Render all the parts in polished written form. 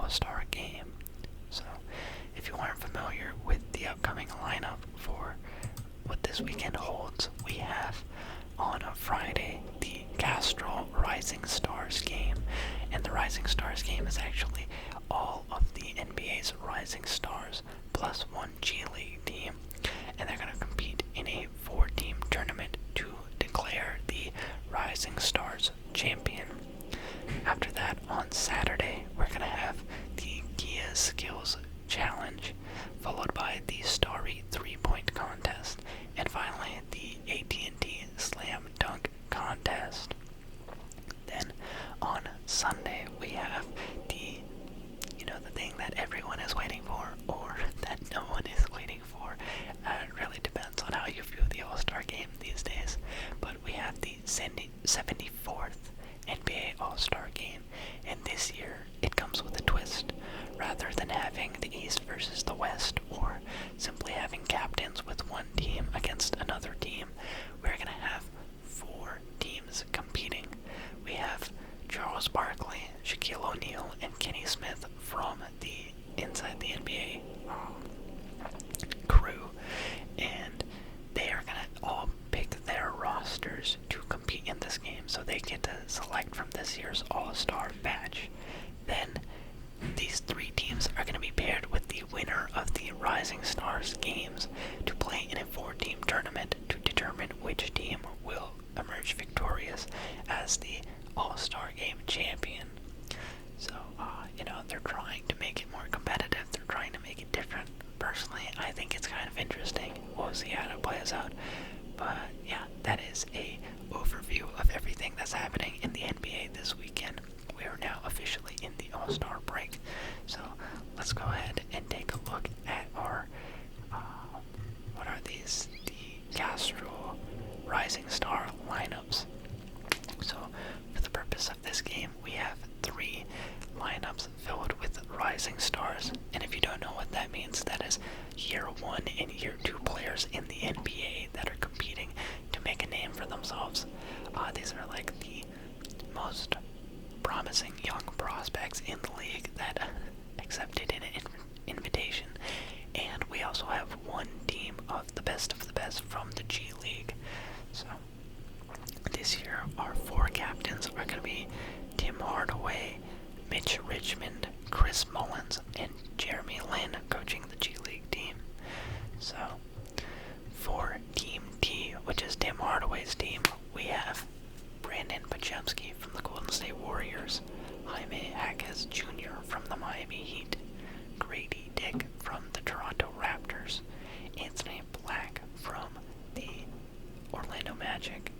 All-Star Game. So, if you aren't familiar with the upcoming lineup for what this weekend holds, we have on a Friday the Castrol Rising Stars game, and the Rising Stars game is actually all of the NBA's Rising Stars plus one G League team, and they're going to compete in a 4-team tournament to declare the Rising Stars champion. After that, on Saturday, we're going to have the Gia Skills Challenge, followed by the Starry 3-point contest, and finally the AT&T Slam Dunk contest. Then on Sunday, we have the thing that everyone is waiting for, or that no one is waiting for. It really depends on how you view the All-Star Game these days. But we have the 74th NBA All-Star Game, and this year it comes with a twist. Rather than having the East versus the West, or simply having captains with one team against another team, we're going to have 4 teams competing. We have Charles Barkley, Shaquille O'Neal, and Kenny Smith from the Inside the NBA crew, and they are going to all pick their rosters to compete in this game, so they get to select from this year's All-Star batch. Then these 3 teams are going to be paired with the winner of the Rising Stars games to play in a 4-team tournament to determine which team will emerge victorious as the All-Star Game champion. So, they're trying to make it more competitive. They're trying to make it different. Personally, I think it's kind of interesting. We'll see how it plays out. But, yeah, that is a overview of everything that's happening in the NBA this weekend. We are now officially in the All-Star break. So, let's go ahead and take a look at our, what are these? The Castrol Rising Star lineups. So, for the purpose of this game, we have 3 lineups filled with Rising Stars. And if you don't know what that means, that is Year 1 and Year 2 players in the NBA that are competing to make a name for themselves. These are like the most promising young prospects in the league that accepted an invitation. And we also have 1 team of the best from the G League. So, this year, our 4 captains are going to be Tim Hardaway, Mitch Richmond, Chris Mullins, and Jeremy Lin coaching the G League team. So, for Team T, which is Tim Hardaway's team, we have Brandon Pachemski from the Golden State Warriors, Jaime Jaquez Jr. from the Miami Heat, Grady Dick from the Toronto Raptors, Anthony Black from the Orlando Magic,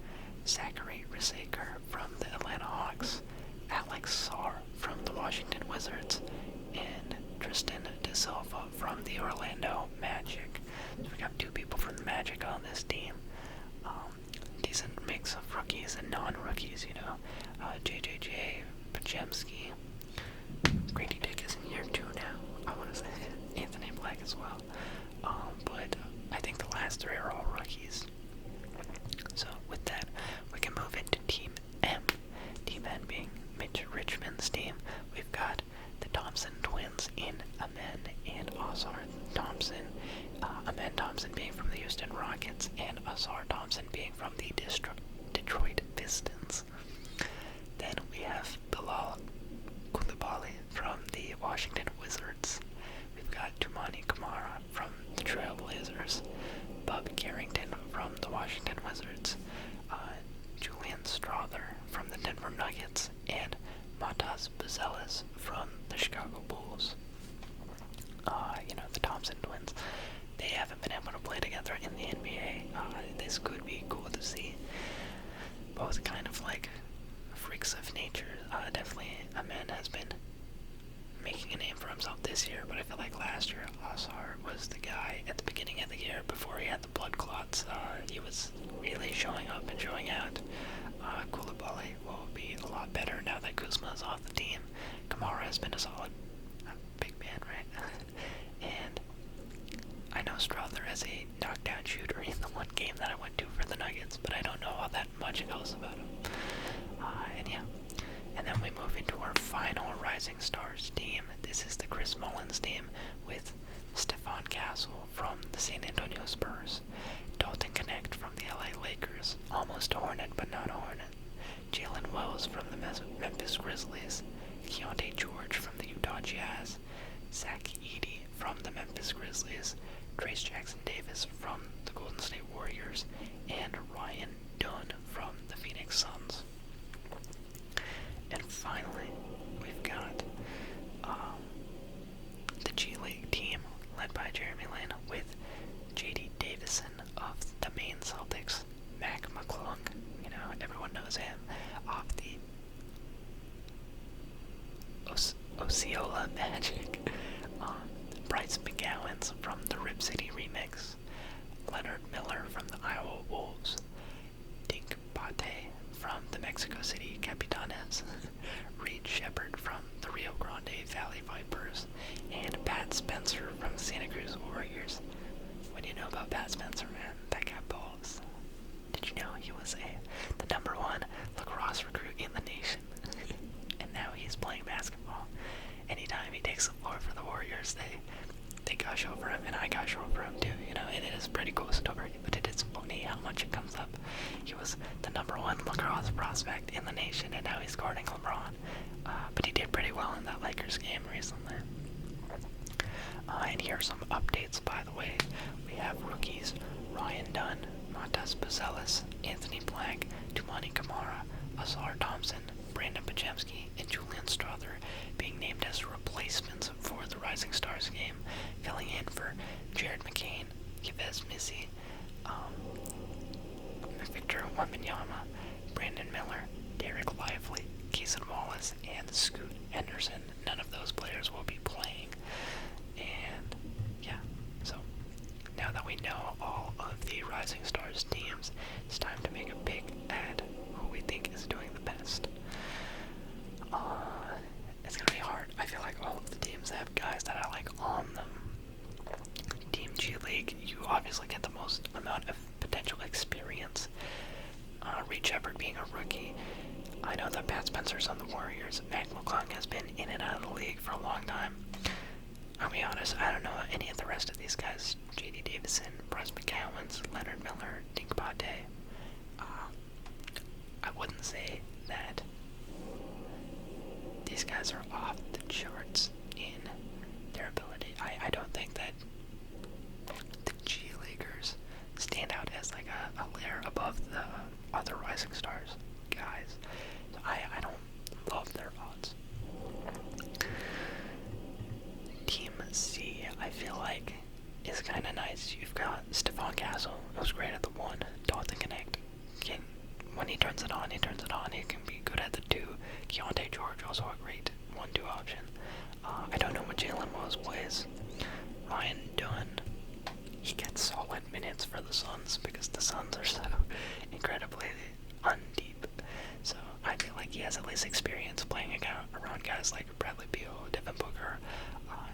Zachary Risaker from the Atlanta Hawks, Alex Sarr from the Washington Wizards, and Tristan De Silva from the Orlando Magic. So we got 2 people from the Magic on this team. Decent mix of rookies and non-rookies, JJJ, Pachemski. Grady Dick is in Year 2 now. I want to say Anthony Black as well. But I think the last 3 are all rookies. So with that, we can move into Team M. Team N being Mitch Richmond's team. We've got the Thompson twins in Amen and Ausar Thompson. Amen Thompson being from the Houston Rockets, and Ausar Thompson being from the Detroit Pistons. Then we have Bilal Coulibaly from the Washington Wizards. We've got Tumani Kamara from the Trailblazers, Bub Carrington from the Washington Wizards, Julian Strother from the Denver Nuggets, and Matas Buzelis from the Chicago Bulls. The Thompson twins, they haven't been able to play together in the NBA. This could be cool to see. Both kind of like freaks of nature. Definitely Amen has been making a name for himself this year, but I feel like last year Ausar was the guy at the beginning of the year before he had the blood clots. He was really showing up and showing out. Coulibaly will be a lot better now that Kuzma is off the team. Kamara has been a solid big man, right? And I know Strother as a knockdown shooter in the one game that I went to for the Nuggets, but I don't know all that much else about him. And then we move into our final Rising Stars team. This is the Chris Mullins team with Stephon Castle from the San Antonio Spurs, Dalton Connect from the LA Lakers, almost a Hornet but not a Hornet, Jalen Wells from the Memphis Grizzlies, Keontae George from the Utah Jazz, Zach Edey from the Memphis Grizzlies, Trace Jackson Davis from the Golden State Warriors, and Ryan Dunn from the Phoenix Suns. And finally, we've got the G League team led by Jeremy Lin with J.D. Davison of the Maine Celtics, Mac McClung, everyone knows him, off the Osceola Magic, Bryce McGowan's from the Rip City Remix, Leonard Miller from the Iowa Wolves, Dink Pate from the Mexico City Capitanes, Reed Shepard from the Rio Grande Valley Vipers, and Pat Spencer from the Santa Cruz Warriors. What do you know about Pat Spencer, man? That guy balls. Did you know he was the #1 lacrosse recruit in the nation? And now he's playing basketball. Anytime he takes the floor for the Warriors, they gush over him, and I gush over him too, and it is a pretty cool story, but it is funny how much it comes up. He was the #1 lacrosse prospect in the nation, and now he's guarding LeBron. But he did pretty well in that Lakers game recently. And here are some updates, by the way. We have rookies Ryan Dunn, Montas Buzelis, Anthony Black, Tumani Kamara, Azar Thompson, Brandon Pajemski, and Julian Strother being named as replacements for the Rising Stars game, filling in for Jared McCain, Yves Missy, Victor Wembanyama, Brandon Miller, Derek Lively, Keeson Wallace, and Scoot Henderson. None of those players will be playing. And yeah, so now that we know all of the Rising Stars teams, it's time to make a pick at who we think is doing the best. It's gonna be hard. I feel like all of the teams have guys that I like on them. Team G League, you obviously get the most amount of potential experience. Reed Shepard being a rookie. I know that Pat Spencer's on the Warriors. Mac McClung has been in and out of the league for a long time. I'll be honest, I don't know any of the rest of these guys. J.D. Davison, Bryce McGowan's, Leonard Miller, Dink Pate. I wouldn't say that these guys are off the charts in their ability. I don't think that the G Leaguers stand out as like a layer above the other Rising Stars guys. So I don't love their odds. Team C, I feel like, is kind of nice. You've got Stephon Castle, who's great at the 1, Dalton Connect. When he turns it on, he turns it on. He can be good at the 2. Keontae George, also a great 1-2 option. I don't know what Jalen Wells plays. Ryan Dunn, he gets solid minutes for the Suns because the Suns are so incredibly undeep. So I feel like he has at least experience playing around guys like Bradley Beal, Devin Booker,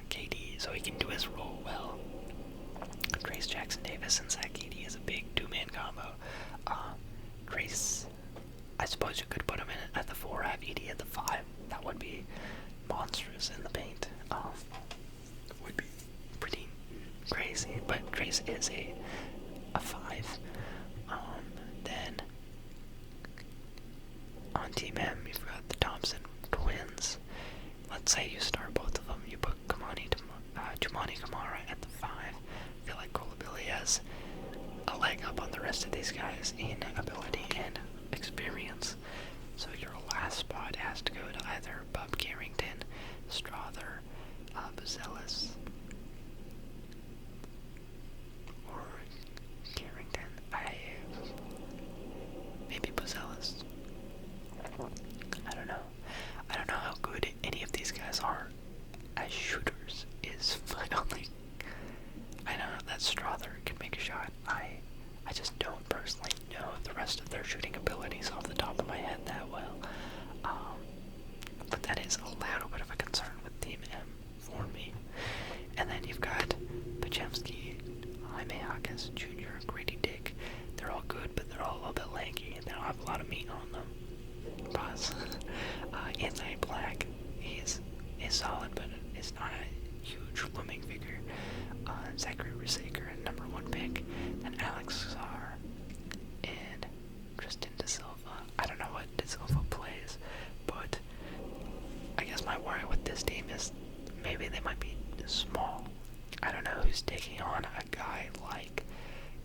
KD, so he can do his role well. Trace Jackson Davis and Zach Edey is a big 2-man combo. Trace, I suppose you could put him in at the 4, have Edey at the 5. That would be monstrous in the paint. Would be pretty crazy, but Trace is a 5. Then on Team M, you've got the Thompson twins. Let's say you start both of them. You put Tumani Kamara at the 5. I feel like Coulibaly has a leg up on the rest of these guys in ability and experience. So your last spot has to go to either Bob Carrington, Strother, Buzelis, or Carrington. Maybe Buzelis. I don't know. I don't know how good any of these guys are as shooters. Is my only. I know that Strother can make a shot. I just don't personally know the rest of their shooting abilities off the top of my head that well. But that is a little bit of a concern with Team M for me. And then you've got Pajemski, Jaime Jaquez Jr., Grady Dick. They're all good, but they're all a little bit lanky, and they don't have a lot of meat on them. Pause. is solid, but it's not a huge looming figure. Zachary Rusaker, number 1 pick, then Alex Czar, and Tristan De Silva. I don't know what De Silva plays, but I guess my worry with this team is maybe they might be small. I don't know who's taking on a guy like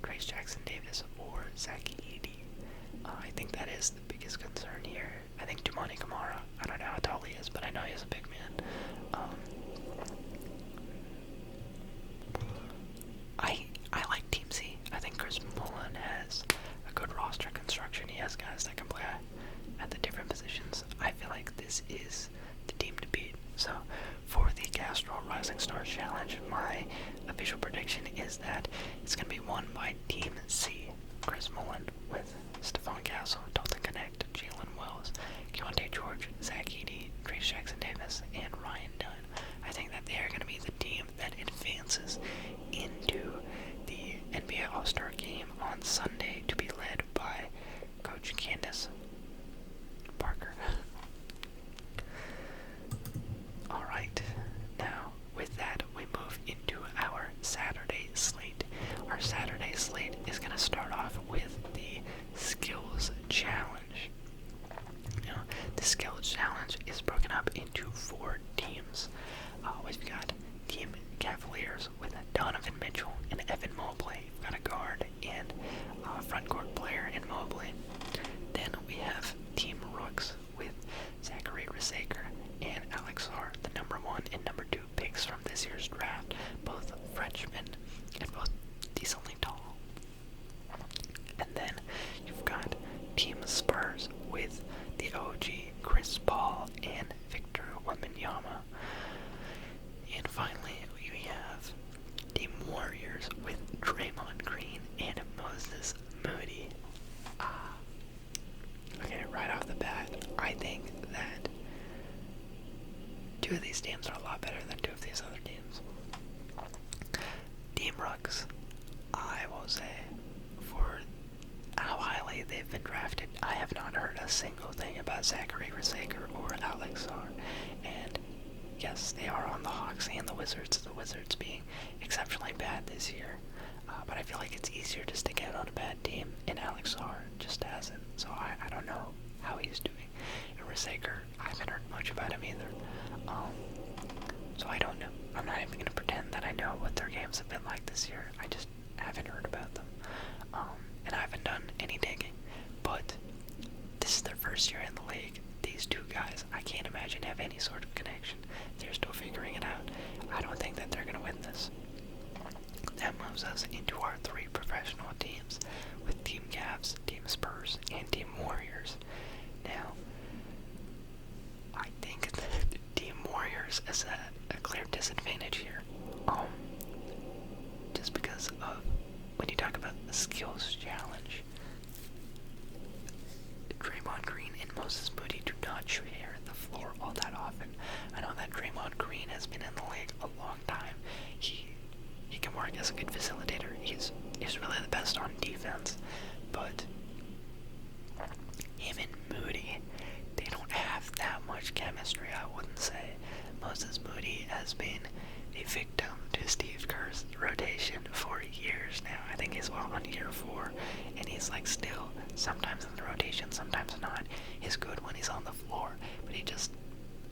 Grace Jackson Davis or Zach Edey. I think that is the biggest concern here. I think Dumani Kamara, I don't know how tall he is, but I know he's a big man. I like Team C. I think Chris Mullen has a good roster construction. He has guys that can play at the different positions. I feel like this is the team to beat. So for the Castrol Rising Stars Challenge, my official prediction is that it's going to be won by Team C. Chris Mullen with Stephon Castle, Dalton Connect, Jalen Wells, Keontae George, Zach Edey, Trace Jackson Davis, and Ryan Dunn. I think that they are going to be the team that advances into the NBA All-Star Game on Sunday to be led by Coach Candace Parker. Alright, now with that we move into our Saturday slate. Our Saturday slate is going to start off with the Skills Challenge. Now, the Skills Challenge is broken up into 4 teams. We've got Team Cavaliers with Donovan Mitchell and Evan Mobley. We've got a guard and front court player in Mobley. Then we have Team Rooks with Zachary Rusaker and Alex Czar, the number 1 and number 2 picks from this year's draft, both freshmen and both decently tall. And then you've got Team Spurs with the OG Chris Paul and Victor Wembanyama. And finally, we have Team Warriors with Draymond Green and Moses Moody. Okay, right off the bat, I think that 2 of these teams are a lot better than 2 of these other teams. Team Rooks, I will say, for how highly they've been drafted, I have not heard a single thing about Zachary Rusaker or Alex Czar. And yes, they are on the Hawks and the Wizards being exceptionally bad this year. But I feel like it's easier just to get on a bad team, and Alex Czar just hasn't. So I don't know how he's doing. And Rusaker, I haven't heard much about him either. So I don't know. I'm not even going to pretend that I know what their games have been like this year. I just haven't heard about them. And I haven't done any digging. But this is their first year in the league. These 2 guys, I can't imagine have any sort of connection. They're still figuring it out. I don't think that they're going to win this. That moves us into our 3 professional teams with Team Cavs, Team Spurs, and Team Warriors. Now, I think that Team Warriors is a clear disadvantage here. Just because of when you talk about the Skills Challenge, Draymond Green and Moses Moody do not share the floor all that often. I know that Draymond Green has been in the league a long time. He can work as a good facilitator. He's really the best on defense. But him and Moody, they don't have that much chemistry, I wouldn't say. Moses Moody has been a victim to Steve Kerr's rotation for years now. I think he's on year 4, and he's like still sometimes in the rotation, sometimes not. He's good when he's on the floor, but he just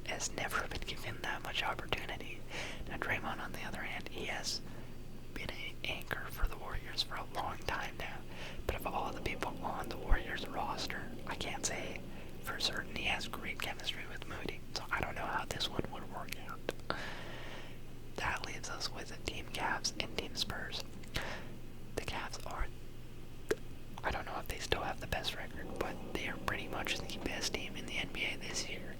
has never been given that much opportunity. Now Draymond, on the other hand, he has been an anchor for the Warriors for a long time now. But of all the people on the Warriors roster, I can't say for certain he has great chemistry with Moody. So I don't know how this one would work out. That leaves us with Team Cavs and Team Spurs. The Cavs are, I don't know if they still have the best record, but they are pretty much the best team in the NBA this year.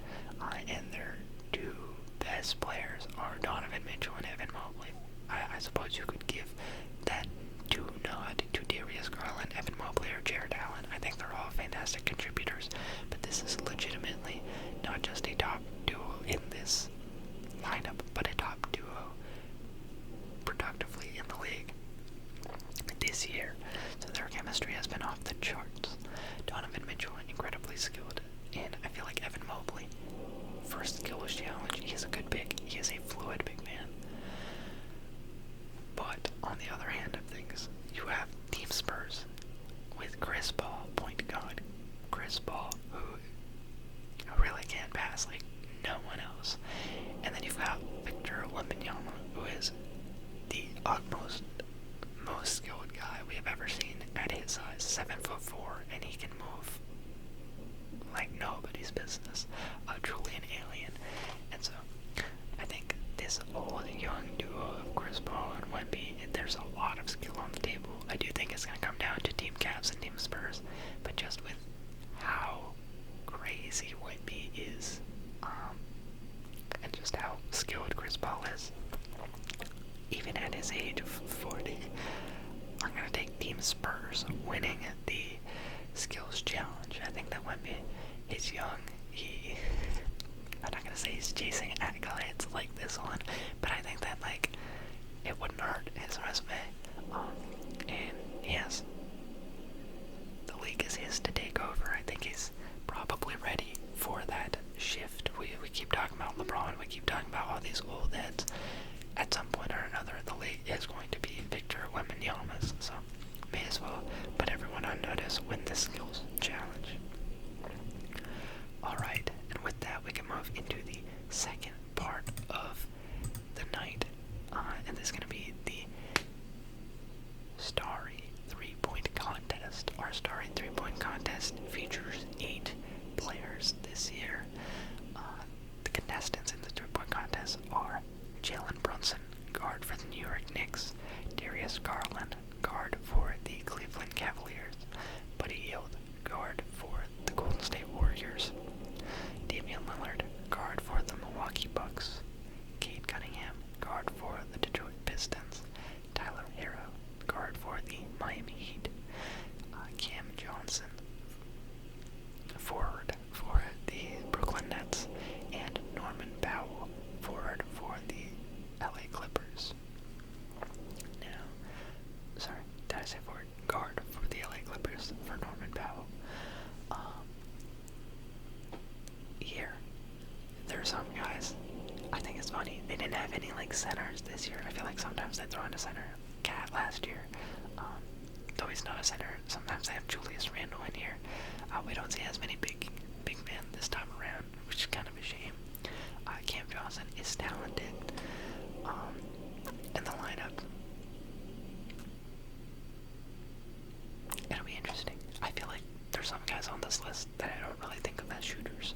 And their 2 best players are Donovan Mitchell and Evan Mobley. I suppose you could give that nod to Darius Garland, Evan Mobley, or Jared Allen. I think they're all fantastic contributors, but this is legitimately not just a top duo in this lineup, but a top duo productively in the league this year. So their chemistry has been off the charts. Donovan Mitchell, incredibly skilled, and I feel like Evan Mobley, first Skills Challenge, he's a good pick. this old young duo of Chris Paul and Wemby, there's a lot of skill on the table. I do think it's going to come down to Team Cavs and Team Spurs, but just with how crazy Wemby is, and just how skilled Chris Paul is, even at his age of 40, I'm going to take Team Spurs winning the skills challenge. I think that Wemby is young. I'm not going to say he's chasing accolades like this one, but I think that, like, it wouldn't hurt his resume. And yes, the league is his to take over. I think he's probably ready for that shift. We keep talking about LeBron, we keep talking about all these old heads. At some point or another, the league is going to be Victor Wembanyama's, so may as well put everyone on notice, win the skills challenge. Alright, and with that we can move into the second part of the night, and this is going to be the Starry 3-point contest. Our Starry 3-point contest features 8 players this year. The contestants in the 3-point contest are Jalen Brunson, guard for the New York Knicks; Darius Garland, guard for the Cleveland Cavaliers; Buddy Hield, guard for the Golden State Warriors; Damian Lillard, guard for the Milwaukee Bucks; Cade Cunningham, guard for the Detroit Pistons; Tyler Hero, guard for the Miami Heat; Cam Johnson, forward for the Brooklyn Nets; and Norman Powell, forward for the LA Clippers. Now, sorry, did I say forward? Guard for the LA Clippers for Norman Powell. Here, there are some guys, I think it's funny, they didn't have any, like, centers this year. I feel like sometimes they throw in a center. Cat last year, though he's not a center, sometimes they have Julius Randle in here. We don't see as many big men this time around, which is kind of a shame. Cam Johnson is talented. In the lineup, it'll be interesting. I feel like there's some guys on this list that I don't really think of as shooters,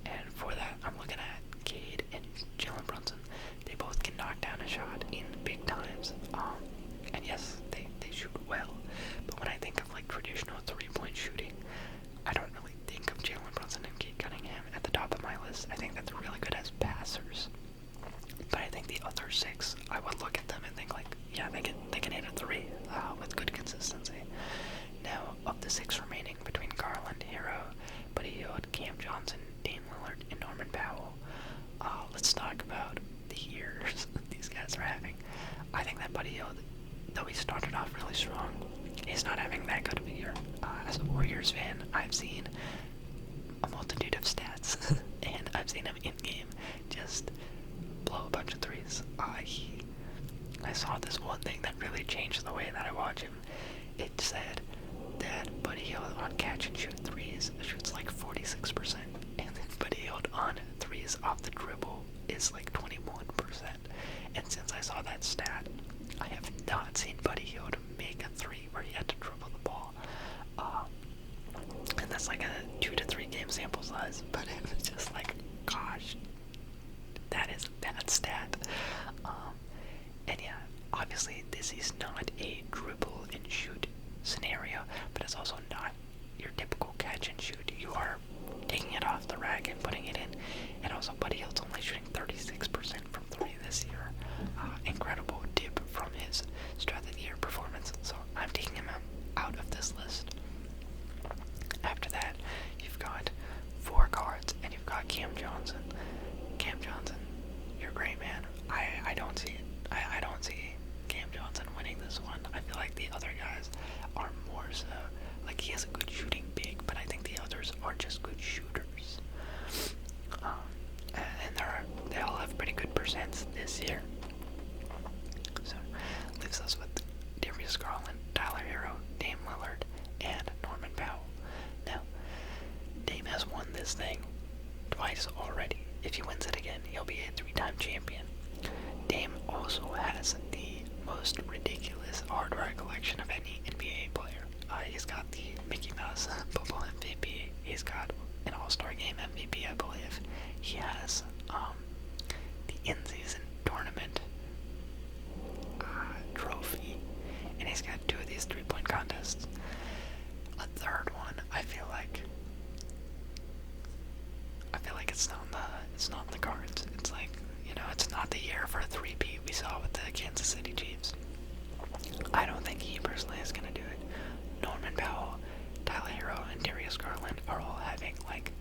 and for that I'm looking at Cade and Jalen Brunson. They both can knock down a shot in big times, and yes, they shoot well, but when I think of, like, traditional 3-point shooting, I don't really think of Jalen Brunson and Cade Cunningham at the top of my list. I think that they're really good as passers, but I think the other 6, I would look at them and think, like, yeah, they can hit a 3 with good consistency. Now, of the 6 remaining between Garland, Hero, Buddy Hield, Cam Johnson, Dame Lillard, and Norman Powell, let's talk about the years these guys are having. I think that Buddy Hield, though he started off really strong, he's not having that good of a year. As a Warriors fan, I've seen a multitude of stats, and I've seen him in-game just blow a bunch of threes. I saw this one thing that really changed the way that I watch him. It said that Buddy Hield on catch and shoot threes shoots like 46%, and then Buddy Hield on threes off the dribble is like 21%. And since I saw that stat, I have not seen Buddy Hield make a 3 where he had to dribble the ball. And that's like a 2 to 3 game sample size, but it was just like, gosh, that is a bad stat. And yeah, obviously this is not a dribble and shoot scenario, but it's also not your typical catch and shoot. You are taking it off the rack and putting it in, and also Buddy Hield's only shooting 36% from 3 this year. Incredible dip from his start of the year performance, so I'm taking him out of this list. After that, you've got 4 guards, and you've got Cam Johnson. Cam Johnson, you're great, man. I don't see it. I don't see Cam Johnson winning this one. I feel like the other guys are more so, like, he has a good shooting big, but I think the others are just good shooters. And they all have pretty good percents this year. So, leaves us with Darius Garland, Tyler Hero, Dame Lillard, and Norman Powell. Now, Dame has won this thing twice already. If he wins it again, he'll be a 3-time champion. Dame also has the most ridiculous hardware collection of any NBA player. He's got the Mickey Mouse football MVP. He's got an All-Star Game MVP, I believe. He has the in-season of the year for a three-peat we saw with the Kansas City Chiefs. I don't think he personally is going to do it. Norman Powell, Tyler Hero, and Darius Garland are all having, like,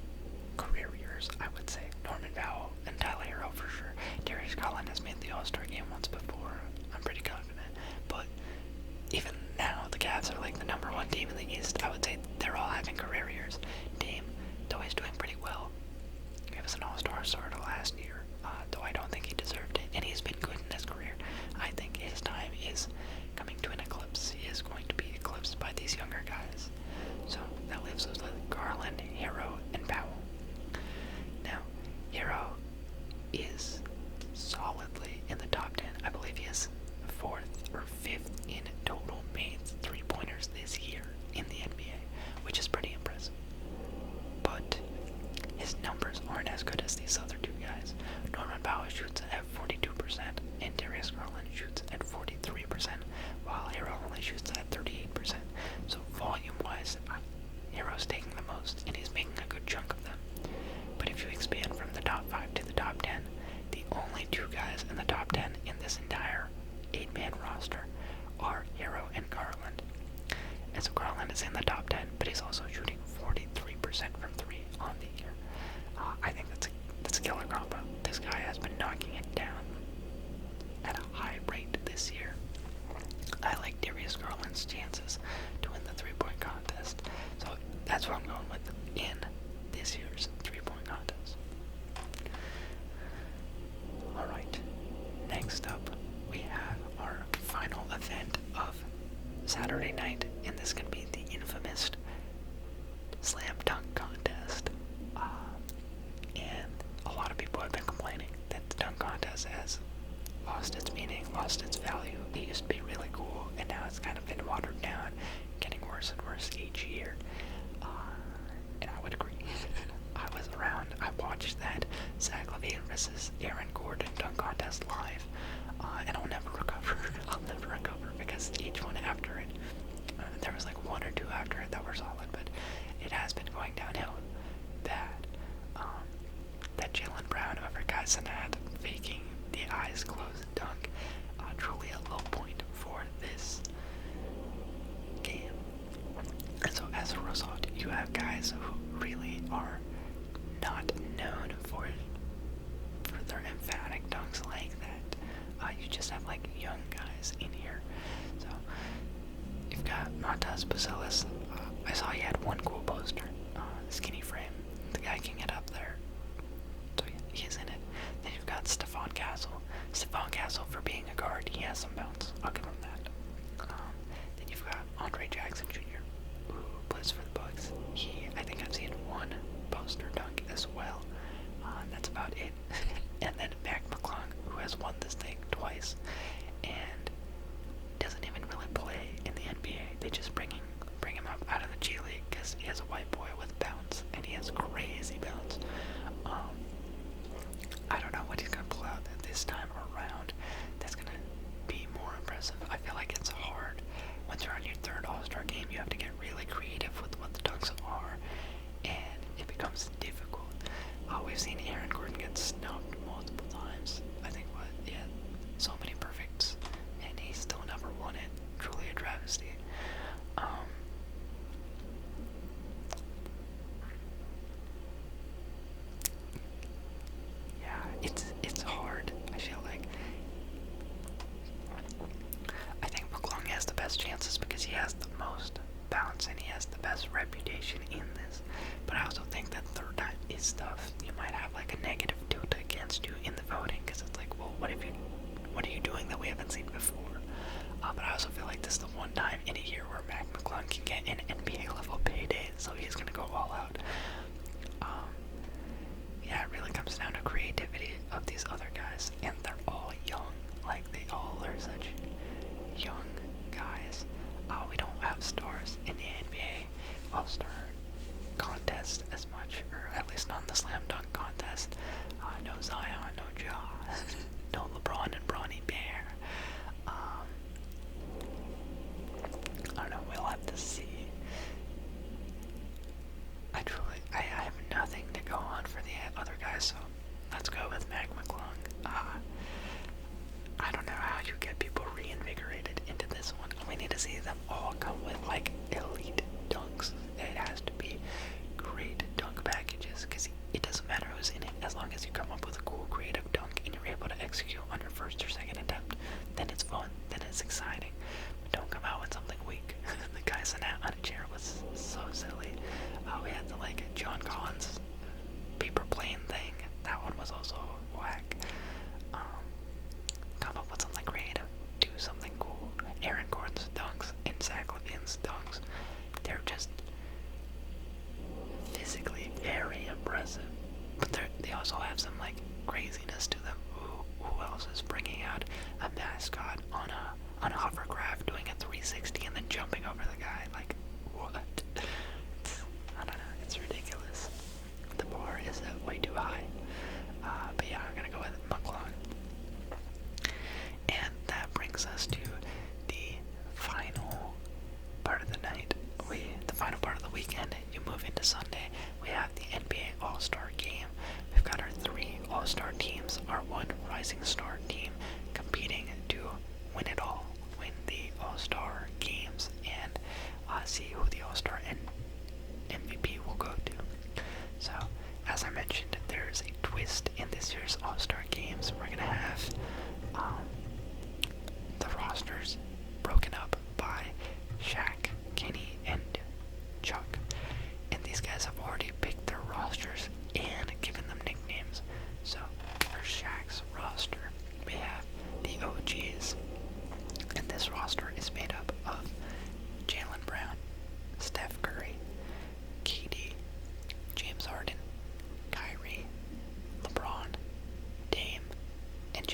career years, I would say. Norman Powell and Tyler Hero for sure. Darius Garland has made the All-Star game once before. I'm pretty confident. But even now, the Cavs are, like, the number one team in the East. I would say they're all having career years. Dame, though he's doing pretty well. He was an All-Star starter last year, though I don't think he deserved it. And he's been good in his career. I think his time is coming to an eclipse. He is going to be eclipsed by these younger guys. So that leaves us with Garland, Hero, and Powell. Now, Hero is solidly in the top 10. I believe he is 4th or 5th in total made three-pointers this year in the NBA, which is pretty impressive. But his numbers aren't as good as these other two guys. Norman Powell shoots at 42%, and Darius Garland shoots at 43%, while Hero only shoots at 38%. So volume-wise, Hero's taking the most, and he's making a good chunk of them. But if you expand from the top 5 to the top 10, the only two guys in the top 10 in this entire 8-man roster are Hero and Garland. And so Garland is in the top 10, but he's also shooting 43% from 3 on the year. I think that's a killer combo. This guy has been knocking it down at a high rate this year. I like Darius Garland's chances to win the three-point contest. So that's what I'm going with in this year's three-point contest. Alright, next up we have our final event of Saturday night, and this is going to be the infamous slam dunk contest. And a lot of people have been complaining that the dunk contest has lost its meaning, lost its value. It used to be really cool, and now it's kind of been watered down, getting worse and worse each year. And I would agree. I was around, I watched that Zach LaVine versus Aaron Gordon dunk contest live, and I'll never recover. I'll never recover, because each one after it, there was like one or two after it that were solid, but it has been going downhill bad. That Jaylen Brown over Kai Cenat faking the eyes closed dunk, truly a low point for this game. And so as a result, you have guys who really are not known for their emphatic dunks like that. You just have like young guys in here. So you've got Montas Buzelis. I saw he had one cool poster, skinny frame. The guy can get up there. So he's in it. Then you've got Stephon Castle. Stephon Castle, for being a guard, he has some bounce. I'll give him that. Then you've got Andre Jackson Jr., who plays for the Bucks. I think I've seen one poster dunk as well. That's about it. And then Mac McClung, who has won this thing twice, and doesn't even really play in the NBA. They just bring him up out of the G League because he has a white boy with bounce, and he has crazy bounce. I don't know what he's gonna pull out this time around. That's gonna be more impressive. I feel like it's hard. Once you're on your third All-Star game, you have to get really creative with what the dunks are, and it becomes difficult. We've seen Aaron Gordon get snubbed multiple times. I think he had so many perfects, and he still never won it. Truly a travesty. Yeah, it's hard. I feel like I think McClung has the best chances because he has the most bounce and he has the best reputation in this. But I also think that third time is tough. You might have like a negative tilt against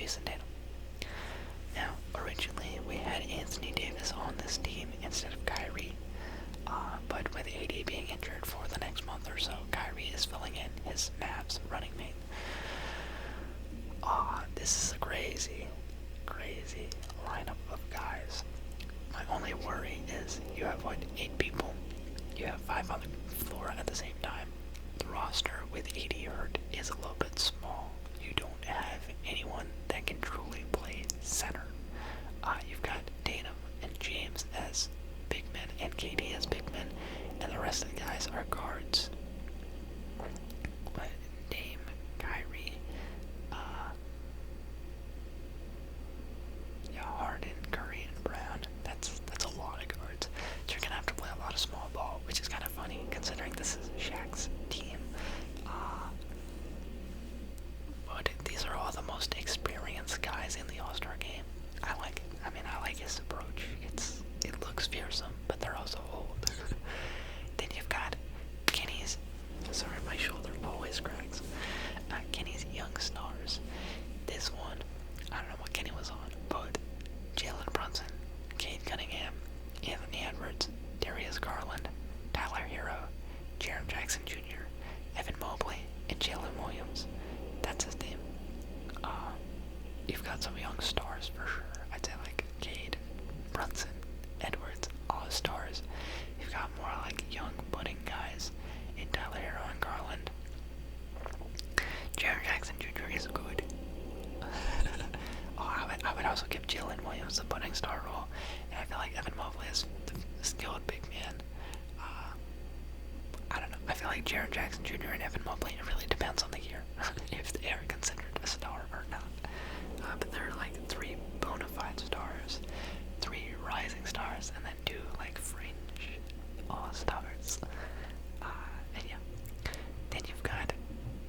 Jason Tatum. Now, originally we had Anthony Davis on this team instead of Kyrie, but with AD being injured for the next month or so, Kyrie is filling in his Mavs running mate. This is a crazy lineup of guys. My only worry is you have, 8 people? You have 5 on the floor at the same time. The roster with AD hurt is a little bit small. You don't have anyone that can truly play center. You've got Tatum and James as big men and KD as big men, and the rest of the guys are guards. But Dame, Kyrie, Harden, Curry, and Brown. That's a lot of guards. So you're gonna have to play a lot of small ball, which is kind of funny considering this is Shaq's team. But these are all the most experienced guys in the All-Star game. I like his approach. It looks fearsome, but they're also old. Then you've got Kenny's. Sorry, my shoulder always cracks. Kenny's young stars. This one, I don't know what Kenny was on, but Jalen Brunson, Cade Cunningham, Anthony Edwards, Darius Garland, Tyler Hero, Jaren Jackson Jr., Evan Mobley, and Jalen Williams. That's his team. You've got some young stars for sure. I'd say like Cade, Brunson, Edwards, all stars. You've got more like young budding guys in Tyler Hero and Garland. Jaren Jackson Jr. is good. I would also give Jalen Williams the budding star role, and I feel like Evan Mobley is the skilled big man. I don't know. I feel like Jaren Jackson Jr. and Evan Mobley, it really depends on the year if they are considered a star or not. But they're like 3 bona fide stars, 3 rising stars, and then 2 like fringe all-stars. And yeah. Then you've got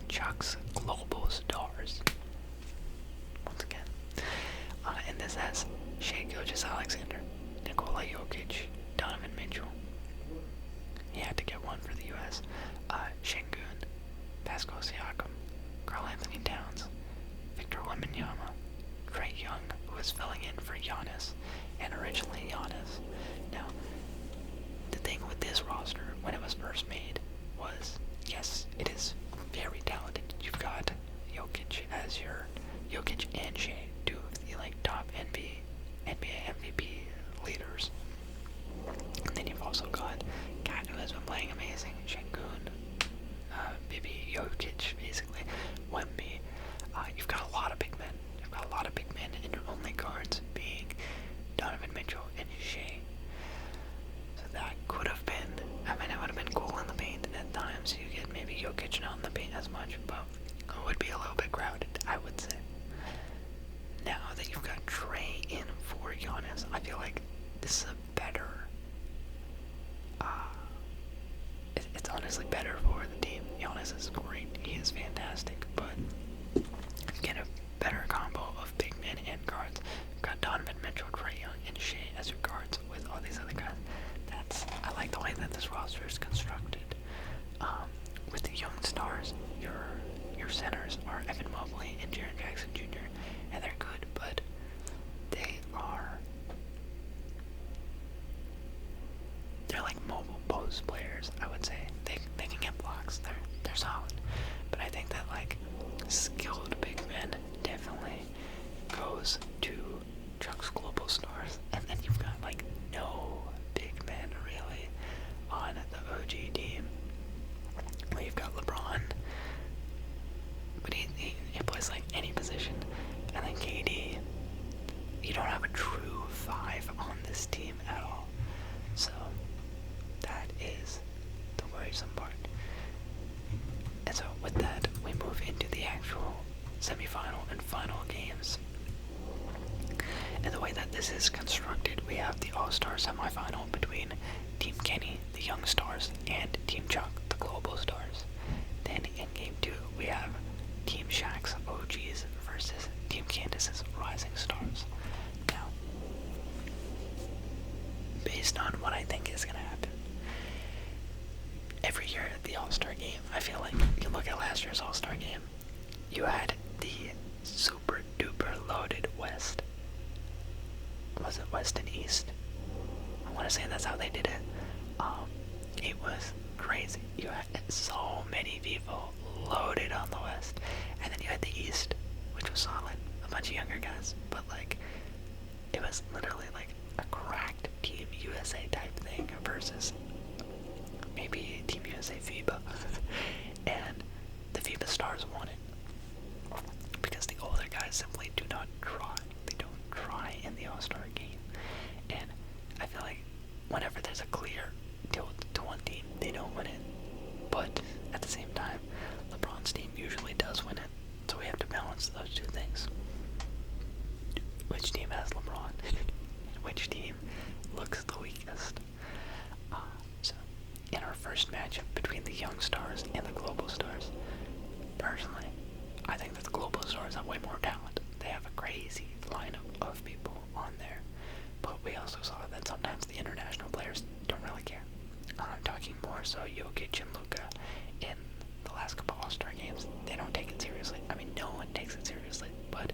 Chuck's global stars. Once again. And this has Shai Gilgeous-Alexander, Nikola Jokic, Donovan Mitchell. He had to get one for the U.S. Şengün, Pascal Siakam, Karl-Anthony Towns, Victor Wembanyama, Trae Young, who was filling in for Giannis, and originally Giannis. Now, the thing with this roster, when it was first made, was, yes, it is very talented. You've got Jokic as your Jokic and Shai, 2 of the top NBA MVP leaders. And then you've also got Kat, who has been playing amazing, Şengün, maybe Jokic, basically, Wemby. You've got a lot of big men. You've got a lot of big men, and your only guards being Donovan Mitchell and Shai. So that could have been, it would have been cool in the paint at times. You get maybe Jokic not in the paint as much, but it would be a little bit crowded, I would say. Now that you've got Trae in for Giannis, I feel like this is a better, it's honestly better for the team. Giannis is great, he is fantastic, but you get a better combo of big men and guards. You've got Donovan Mitchell, Trae Young, and Shai as your guards with all these other guys. I like the way that this roster is constructed. With the young stars, your centers are Evan Mobley and Jaren Jackson Jr., and they're good, but they're like mobile post players, I would say. They can get blocks, they're solid. But I think that like skilled big men definitely goes to Chuck's global stars, and then you've got like no big men really on the OG team. Well, you've got LeBron, but he plays like any position, and then KD. You don't have a true 5 on this team at all. So that is the worrisome part. And so with that, we move into the actual semifinal and final games. And the way that this is constructed, we have the All-Star semifinal between Team Kenny, the young stars, and Team Chuck, the global stars. Then in Game 2, we have Team Shaq's OGs versus Team Candace's rising stars. Now, based on what I think is going to happen, every year at the All-Star game, I feel like you look at last year's All-Star game, you had the super duper younger guys, but like it was literally like a cracked Team USA type thing versus maybe Team USA FIBA, and the FIBA stars won it because the older guys simply do not try. They don't try in the All-Star game, and I feel like whenever there's a clear tilt to one team, they don't win it. But at the same time, LeBron's team usually does win it, so we have to balance those two things. Which team has LeBron? Which team looks the weakest? So, in our first matchup between the young stars and the global stars, personally, I think that the global stars have way more talent. They have a crazy lineup of people on there. But we also saw that sometimes the international players don't really care. I'm talking more so Jokic and Luka in the last couple All-Star games. They don't take it seriously. I mean, no one takes it seriously, but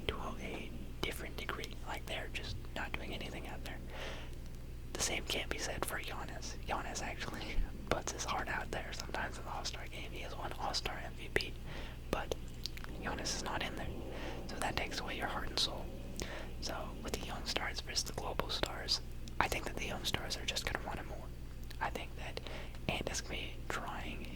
to a different degree. Like, they're just not doing anything out there. The same can't be said for Giannis. Giannis actually puts his heart out there sometimes in the All-Star game. He has won All-Star MVP, but Giannis is not in there. So that takes away your heart and soul. So with the young stars versus the global stars, I think that the young stars are just going to want it more. I think that Ant is going to be trying.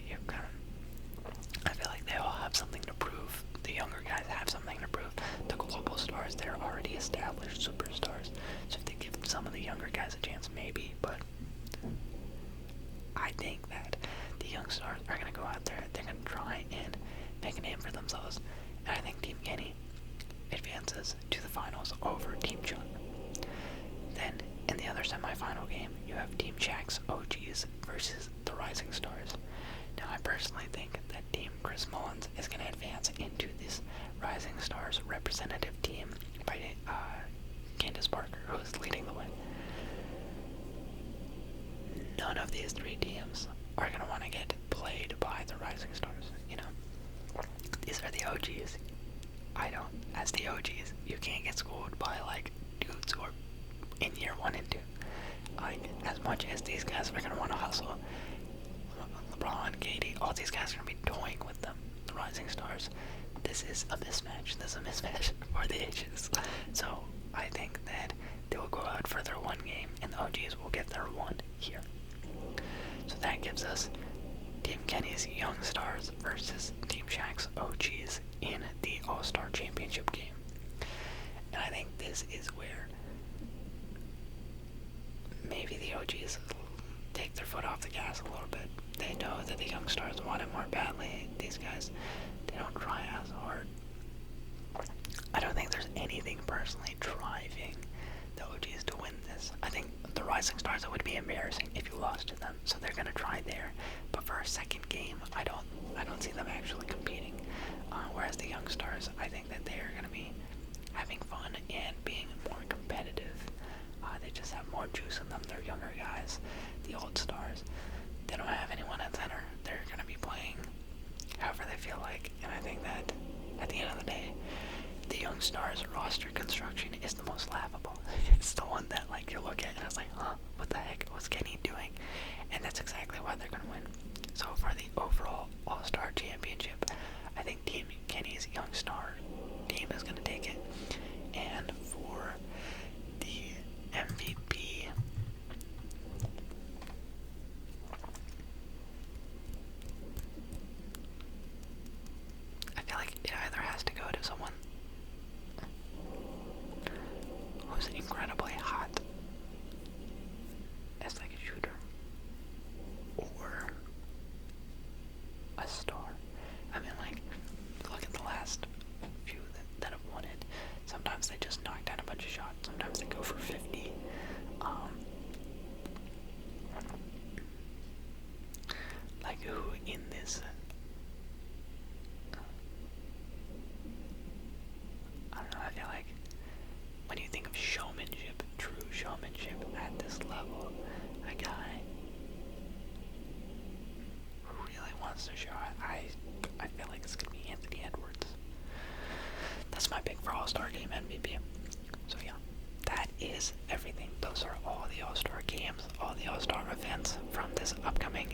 I feel like they all have something to prove. The younger guys have something to prove. The global stars, they're already established superstars. So if they give some of the younger guys a chance, maybe. But I think that the young stars are going to go out there. They're going to try and make a name for themselves. And I think Team Kenny advances to the finals over Team Chuck. Then, in the other semifinal game, you have Team Shaq's OGs versus the Rising Stars. Now, I personally think that Team Chris Mullins is going to advance into this Rising Stars representative team by Candace Parker, who is leading the way. None of these three teams are going to want to get played by the Rising Stars, you know? These are the OGs. As the OGs, you can't get schooled by, like, dudes who are in year 1 and 2. Like, as much as these guys are going to want to hustle, LeBron, KD, all these guys are going to be toying with them, the Rising Stars. This is a mismatch. This is a mismatch for the ages. So, I think that they will go out for their one game, and the OGs will get their one here. So that gives us Team Kenny's Young Stars versus Team Shaq's OGs in the All-Star Championship game. And I think this is where maybe the OGs take their foot off the gas a little bit. They know that the young stars want it more badly. These guys, they don't try as hard. I don't think there's anything personally driving the OGs to win this. I think the Rising Stars, it would be embarrassing if you lost to them, so they're gonna try there. But for a second game, I don't see them actually competing. Whereas the young stars, I think that they're gonna be having fun and being more competitive. They just have more juice in them. They're younger guys. The old stars, they don't have anyone at center. They're gonna be playing however they feel like. And I think that at the end of the day, the young stars roster construction is the most laughable. It's the one that, like, you look at and it's like, huh, what the heck was Kenny doing? And that's exactly why they're gonna win. So for the overall All-Star Championship, I think Team Kenny's Young Star team is gonna take it. And for the MVP, I feel like it either has to go to someone who's incredibly hot as like a shooter, or a star. I mean, like, look at the last few that have won it. Sometimes they just knock down a bunch of shots. Sometimes they go for 50. Like, who in this? I don't know. I feel like when you think of showmanship, true showmanship at this level, a guy who really wants to show it, I feel like it's gonna be Anthony Edwards. That's my pick for All-Star Game MVP. So yeah, that is everything. Those are all the All-Star games, all the All-Star events from this upcoming